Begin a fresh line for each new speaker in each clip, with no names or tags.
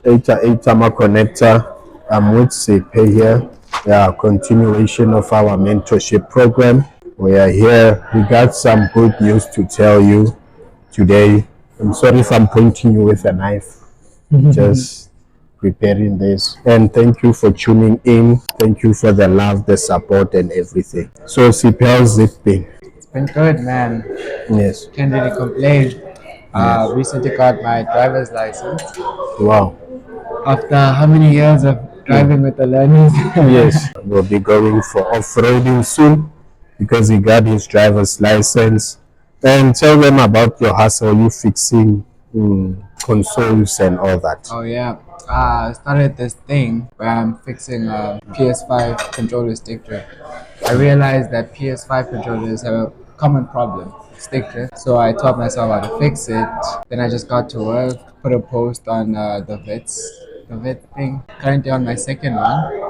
8 connector. I'm with Sipe here. Yeah, continuation of our mentorship program. We are here. We got some good news to tell you today. I'm sorry if I'm pointing you with a knife. Just preparing this. And thank you for tuning in. Thank you for the love, the support, and everything. So, Sipe, how's it been?
It's been good, man.
Yes.
Can't really complain.
Yes.
Recently got my driver's license
Wow.
after how many years of driving with the learners?
Yes. We'll be going for off-roading soon because he got his driver's license. And tell them about your hustle, you fixing consoles and all that.
Oh yeah. I started this thing where I'm fixing a PS5 controller stick drift. I realized that PS5 controllers have a common problem, stick drift. So I taught myself how to fix it. Then I just got to work, put a post on the vet thing. Currently on my second one.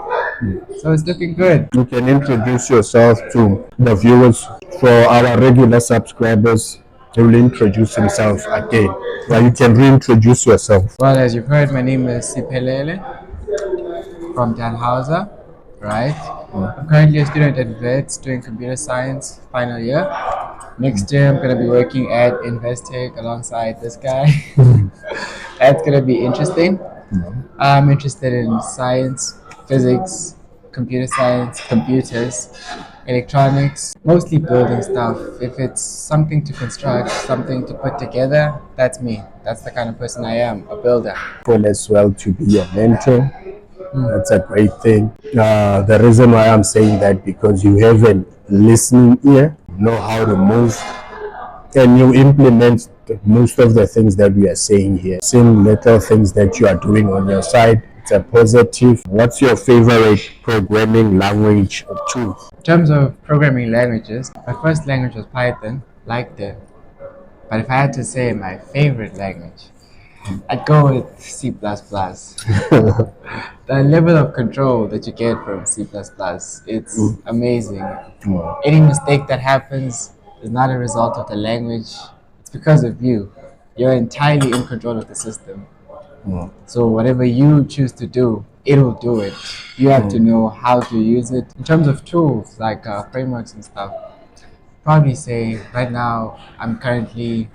So it's looking good.
You can introduce yourself to the viewers. For our regular subscribers, he will introduce himself again. But you can reintroduce yourself.
Well, as you've heard, my name is Siphelele from Danhauser, right? I'm currently a student at VETS doing computer science final year. Next year, I'm going to be working at Investec alongside this guy. That's going to be interesting. I'm interested in science, physics, computer science, computers, electronics, mostly building stuff. If it's something to construct, something to put together, that's me. That's the kind of person I am, a builder.
Well, as well to be your mentor. That's a great thing. The reason why I'm saying that because you have a listening ear, know how to move, and you implement most of the things that we are saying here. Same little things that you are doing on your side. It's a positive. What's your favorite programming language or tool?
In terms of programming languages, my first language was Python, liked it. But if I had to say my favorite language, I'd go with C++. The level of control that you get from C++, it's amazing. Any mistake that happens is not a result of the language, it's because of you. You're entirely in control of the system. So whatever you choose to do, it'll do it. You have to know how to use it. In terms of tools like frameworks and stuff, probably say right now I'm currently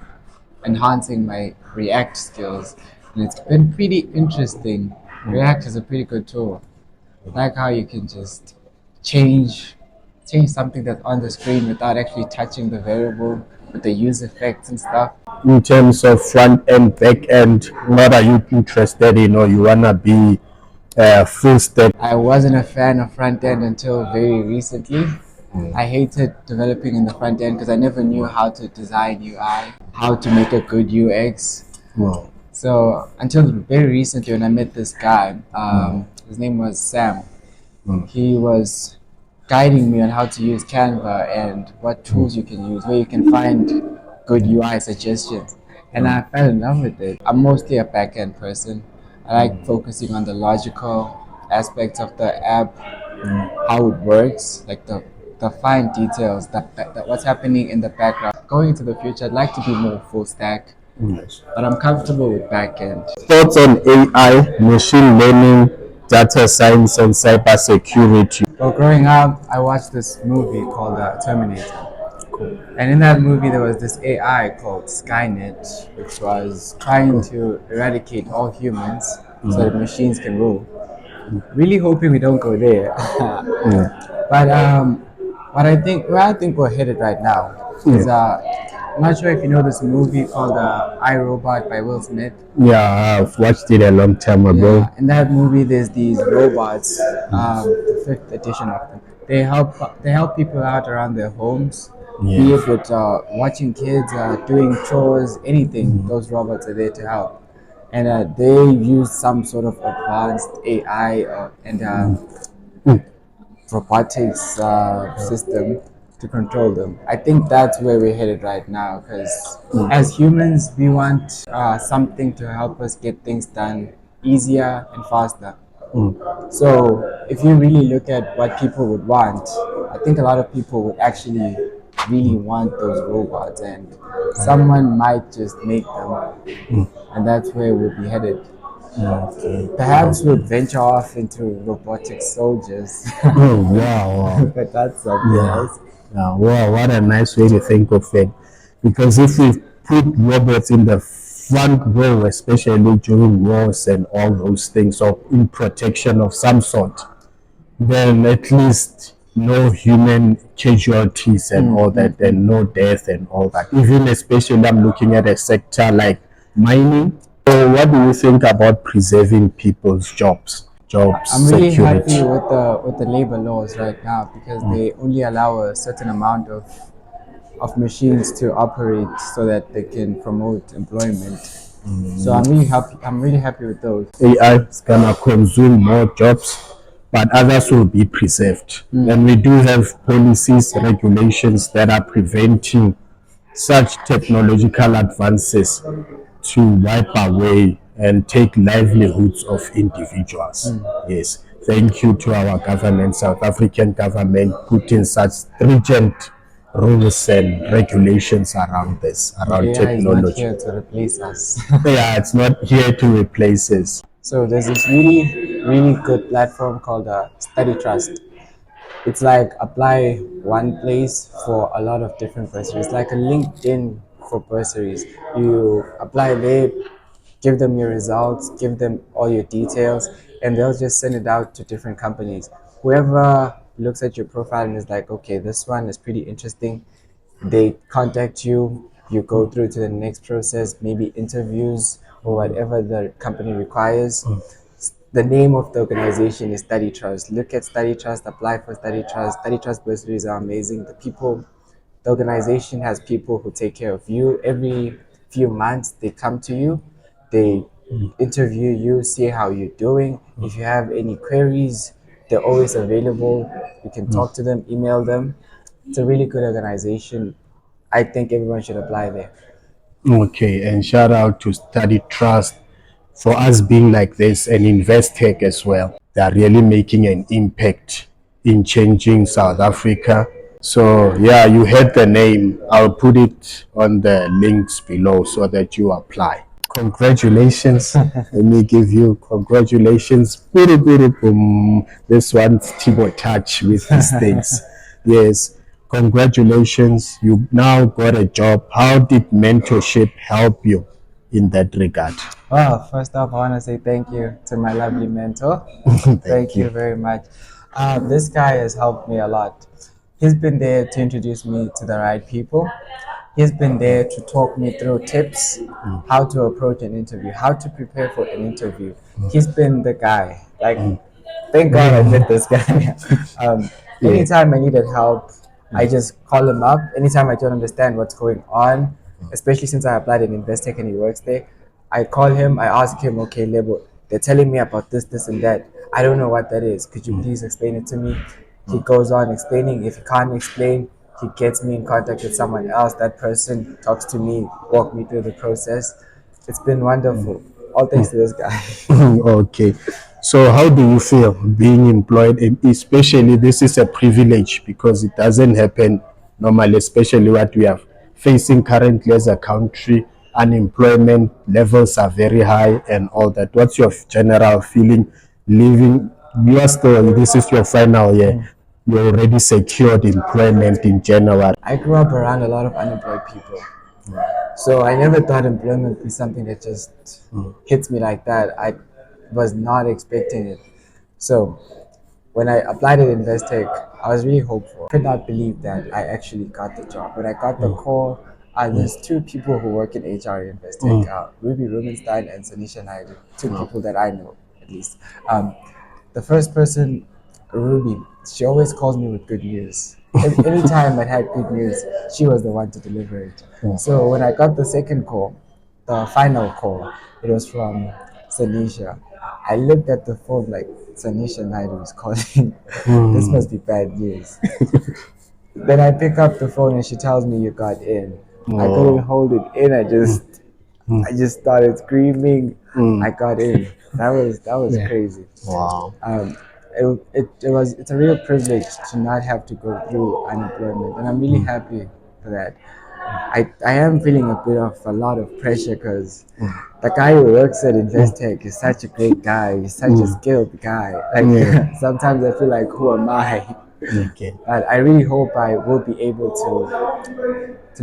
enhancing my React skills, and it's been pretty interesting. React is a pretty good tool. I like how you can just change something that's on the screen without actually touching the variable with the use effects and stuff.
In terms of front end, back end, what are you interested in, or you wanna be full stack?
I wasn't a fan of front end until very recently. I hated developing in the front end because I never knew how to design UI, how to make a good UX.
Wow.
So until very recently, when I met this guy, his name was Sam. He was guiding me on how to use Canva and what tools you can use, where you can find good UI suggestions. And I fell in love with it. I'm mostly a back-end person. I like focusing on the logical aspects of the app, how it works, like the fine details, what's happening in the background. Going into the future, I'd like to be more full stack,
Yes.
but I'm comfortable with back-end.
Thoughts on AI, machine learning, data science, and cybersecurity?
Well, growing up, I watched this movie called Terminator. And in that movie, there was this AI called Skynet, which was trying to eradicate all humans so that machines can rule. Really hoping we don't go there. But where I think we're headed right now is I'm not sure if you know this movie called I, Robot by Will Smith.
Yeah, I've watched it a long time ago.
Yeah, in that movie, there's these robots, the fifth edition of them. They help people out around their homes, be it with watching kids, doing chores, anything. Those robots are there to help, and they use some sort of advanced AI and robotics system to control them. I think that's where we're headed right now because as humans, we want something to help us get things done easier and faster. So if you really look at what people would want, I think a lot of people would actually really want those robots, and someone might just make them, and that's where we'll be headed.
Okay.
Perhaps we'll venture off into robotic soldiers,
Oh, wow, wow.
but that's something
Yeah.
else.
Wow, what a nice way to think of it. Because if we put robots in the front row, especially during wars and all those things, or in protection of some sort, then at least no human casualties and all that, and no death and all that. Even especially, I'm looking at a sector like mining. So, what do you think about preserving people's jobs
I'm really happy
security?
with the labor laws right now because they only allow a certain amount of machines to operate so that they can promote employment. So I'm really happy. I'm really happy with those.
AI is gonna consume more jobs, but others will be preserved. And we do have policies, regulations that are preventing such technological advances to wipe away and take livelihoods of individuals. Yes. Thank you to our government, South African government, putting such stringent rules and regulations around this, around
AI is not
technology.
here to replace us.
Yeah, it's not here to replace us.
So there's this really good platform called StudyTrust. It's like apply one place for a lot of different bursaries. It's like a LinkedIn for bursaries. You apply there, give them your results, give them all your details, and they'll just send it out to different companies. Whoever looks at your profile and is like, okay, this one is pretty interesting, they contact you, you go through to the next process, maybe interviews or whatever the company requires. The name of the organization is StudyTrust. Look at StudyTrust, apply for StudyTrust. StudyTrust bursaries are amazing. The organization has people who take care of you. Every few months, they come to you, they interview you, see how you're doing. If you have any queries, they're always available. You can talk to them, email them. It's a really good organization. I think everyone should apply there.
Okay, and shout out to Study Trust for us being like this and Invest Tech as well. They are really making an impact in changing South Africa. So yeah, you heard the name. I'll put it on the links below so that you apply. Congratulations. Let me give you congratulations. Boom. This one's Tibo touch with these things. Yes. Congratulations. You now got a job. How did mentorship help you in that regard?
Well, first off, I want to say thank you to my lovely mentor.
Thank
Thank you
you.
very much. This guy has helped me a lot. He's been there to introduce me to the right people. He's been there to talk me through tips, how to approach an interview, how to prepare for an interview. He's been the guy. Like, thank God I met this guy.
Yeah.
Anytime I needed help, I just call him up. Anytime I don't understand what's going on, especially since I applied in Investec and he works there, I call him, I ask him, okay, Lebo, they're telling me about this, and that. I don't know what that is. Could you please explain it to me? He goes on explaining. If he can't explain, he gets me in contact with someone else. That person talks to me, walk me through the process. It's been wonderful. All thanks to this guy.
Okay. So how do you feel being employed? Especially this is a privilege because it doesn't happen normally, especially what we are facing currently as a country. Unemployment levels are very high and all that. What's your general feeling living? You are still, this is your final year. You're already secured employment in January.
I grew up around a lot of unemployed people. So I never thought employment would be something that just hits me like that. I was not expecting it. So when I applied at Investec, I was really hopeful. I could not believe that I actually got the job. When I got the call, there's two people who work in HR at Investec, Ruby Rubenstein and Sanisha Naidu, two people that I know at least. The first person, Ruby, she always calls me with good news. Anytime I had good news, she was the one to deliver it. So when I got the second call, the final call, it was from Sanisha. I looked at the phone like Sanisha Naidu is calling. This must be bad news. Then I pick up the phone and she tells me you got in. I couldn't hold it in. I just started screaming. I got in. That was crazy.
Wow.
It's a real privilege to not have to go through unemployment, and I'm really happy for that. I am feeling a lot of pressure because the guy who works at Investec is such a great guy. He's such a skilled guy. Like
Yeah.
sometimes I feel like, who am I?
Okay.
But I really hope I will be able to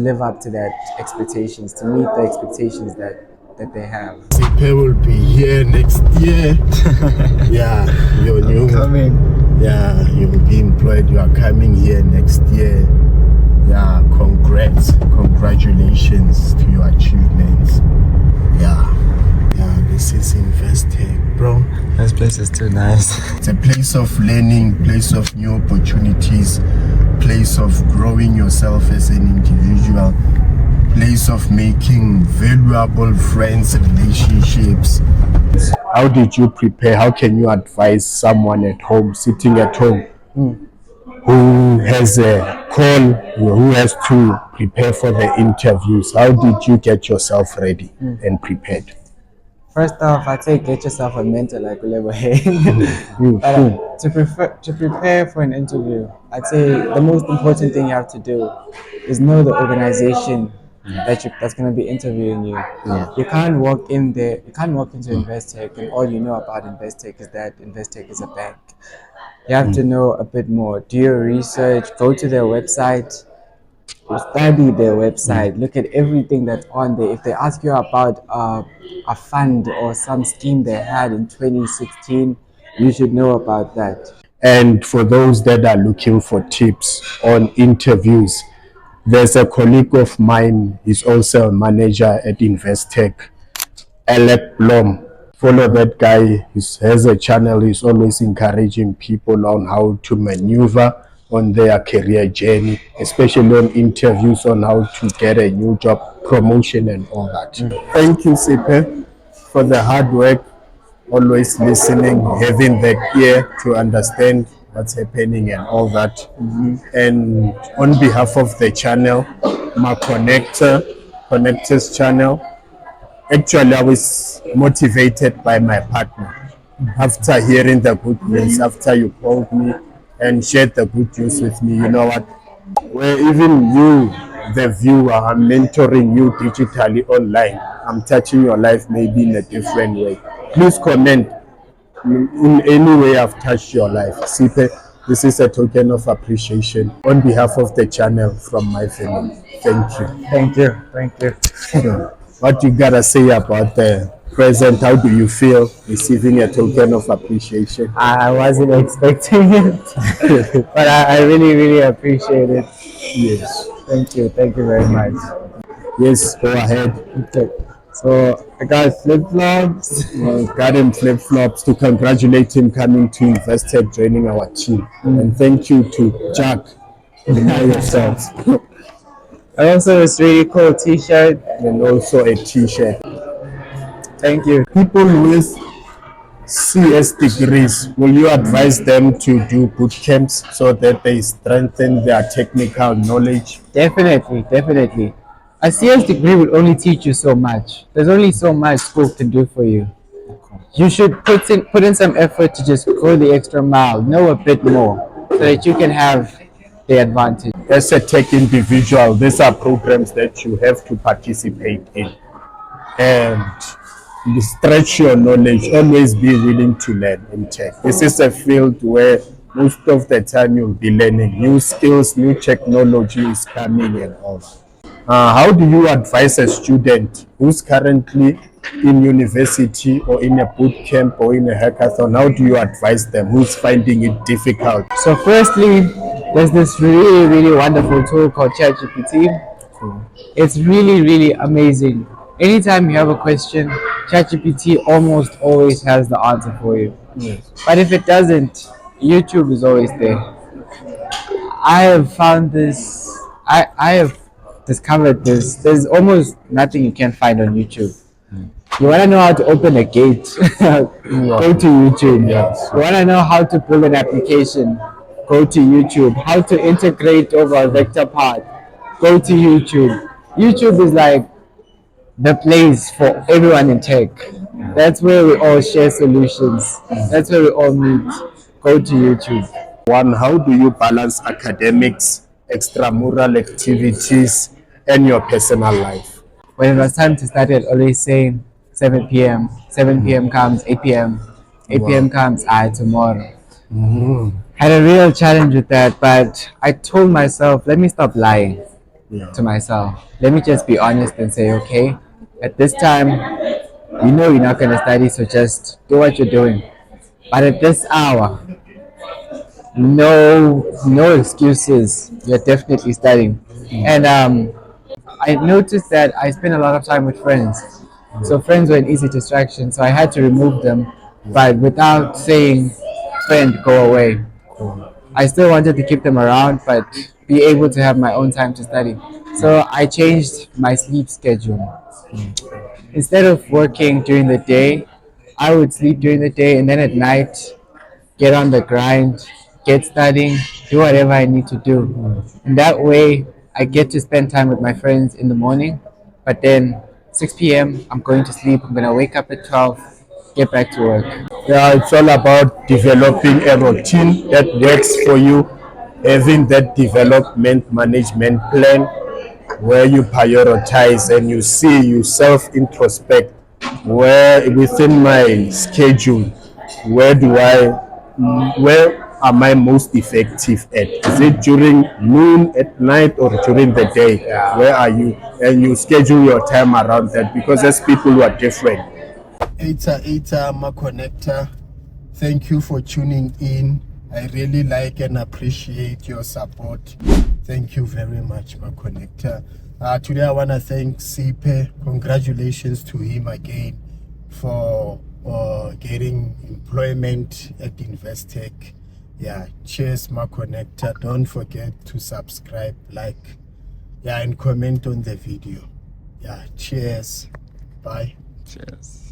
live up to that expectations, to meet the expectations that they have.
Sipe will be here next year. Yeah, you're new.
Coming.
Yeah, you will be employed. You are coming here next year. Yeah, congratulations to your achievements. Yeah, this is Investec, bro.
This place is too nice.
It's a place of learning, place of new opportunities, place of growing yourself as an individual, place of making valuable friends, relationships. How did you prepare? How can you advise someone at home, sitting at home, who has a call, who has to prepare for the interviews? How did you get yourself ready and prepared?
First off, I'd say get yourself a mentor like Olebogeng. But to prepare for an interview, I'd say the most important thing you have to do is know the organization that's going to be interviewing you. You can't walk in there. You can't walk into Investec and all you know about Investec is that Investec is a bank. You have to know a bit more. Do your research. Go to their website. Study their website, look at everything that's on there. If they ask you about a fund or some scheme they had in 2016, you should know about that.
And for those that are looking for tips on interviews, there's a colleague of mine, he's also a manager at Investec, Alec Blom. Follow that guy. He has a channel. He's always encouraging people on how to maneuver on their career journey, especially on interviews on how to get a new job, promotion, and all that. Thank you, Sipe, for the hard work, always listening, having the ear to understand what's happening and all that. And on behalf of the channel, my connectors channel, actually, I was motivated by my partner. After hearing the good news, after you called me and shared the good news with me, you know what? Where even you, the viewer, I'm mentoring you digitally online. I'm touching your life maybe in a different way. Please comment in any way I've touched your life. Sipe, this is a token of appreciation on behalf of the channel from my family. Thank you.
Thank you. Thank you.
So, what you gotta say about the present? How do you feel receiving a token of appreciation?
I wasn't expecting it, but I really, really appreciate it.
Yes.
Thank you. Thank you very much.
Yes, go ahead.
Okay. So I got flip flops.
Got him flip flops to congratulate him coming to Investec, joining our team. And thank you to Jack. You know yourselves.
And also, it's really cool T-shirt.
And also a t-shirt.
Thank you.
People with CS degrees, will you advise them to do boot camps so that they strengthen their technical knowledge?
Definitely, definitely. A CS degree will only teach you so much. There's only so much school can do for you. You should put in some effort to just go the extra mile, know a bit more, so that you can have the advantage.
As a tech individual, these are programs that you have to participate in. And stretch your knowledge, always be willing to learn in tech. This is a field where most of the time you'll be learning new skills, new technology is coming and all. How do you advise a student who's currently in university or in a boot camp or in a hackathon? How do you advise them who's finding it difficult?
So firstly, there's this really, really wonderful tool called ChatGPT. It's really, really amazing. Anytime you have a question, ChatGPT almost always has the answer for you.
Yes.
But if it doesn't, YouTube is always there. I have found this, I have discovered this. There's almost nothing you can find on YouTube. You want to know how to open a gate, go to YouTube.
Yes.
You want to know how to build an application, go to YouTube. How to integrate over a vector path, go to YouTube. YouTube is like the place for everyone in tech. That's where we all share solutions. That's where we all meet. Go to YouTube.
One, how do you balance academics, extramural activities, and your personal life.
When it was time to study, I'd always say 7 p.m. 7 p.m. comes 8 p.m. 8 p.m. comes tomorrow. Had a real challenge with that, but I told myself, let me stop lying to myself. Let me just be honest and say, okay, at this time, you know you're not going to study, so just do what you're doing. But at this hour, no excuses. You're definitely studying. And I noticed that I spend a lot of time with friends. So friends were an easy distraction, so I had to remove them, but without saying, friend, go away. I still wanted to keep them around, but be able to have my own time to study. So I changed my sleep schedule. Instead of working during the day, I would sleep during the day, and then at night, get on the grind, get studying, do whatever I need to do. And that way, I get to spend time with my friends in the morning, but then 6 p.m., I'm going to sleep. I'm going to wake up at 12, get back to work.
Yeah, it's all about developing a routine that works for you, having that development management plan where you prioritize and you see, you self introspect, where within my schedule, where do I, where am I most effective at? Is it during noon at night or during the day? Where are you? And you schedule your time around that, because there's people who are different. Eta Ma Connector, thank you for tuning in. I really like and appreciate your support. Thank you very much, Ma Connector. Today I want to thank Sipe. Congratulations to him again for getting employment at Investec. Yeah, cheers, Ma Connector. Don't forget to subscribe, like, and comment on the video. Yeah, cheers. Bye.
Cheers.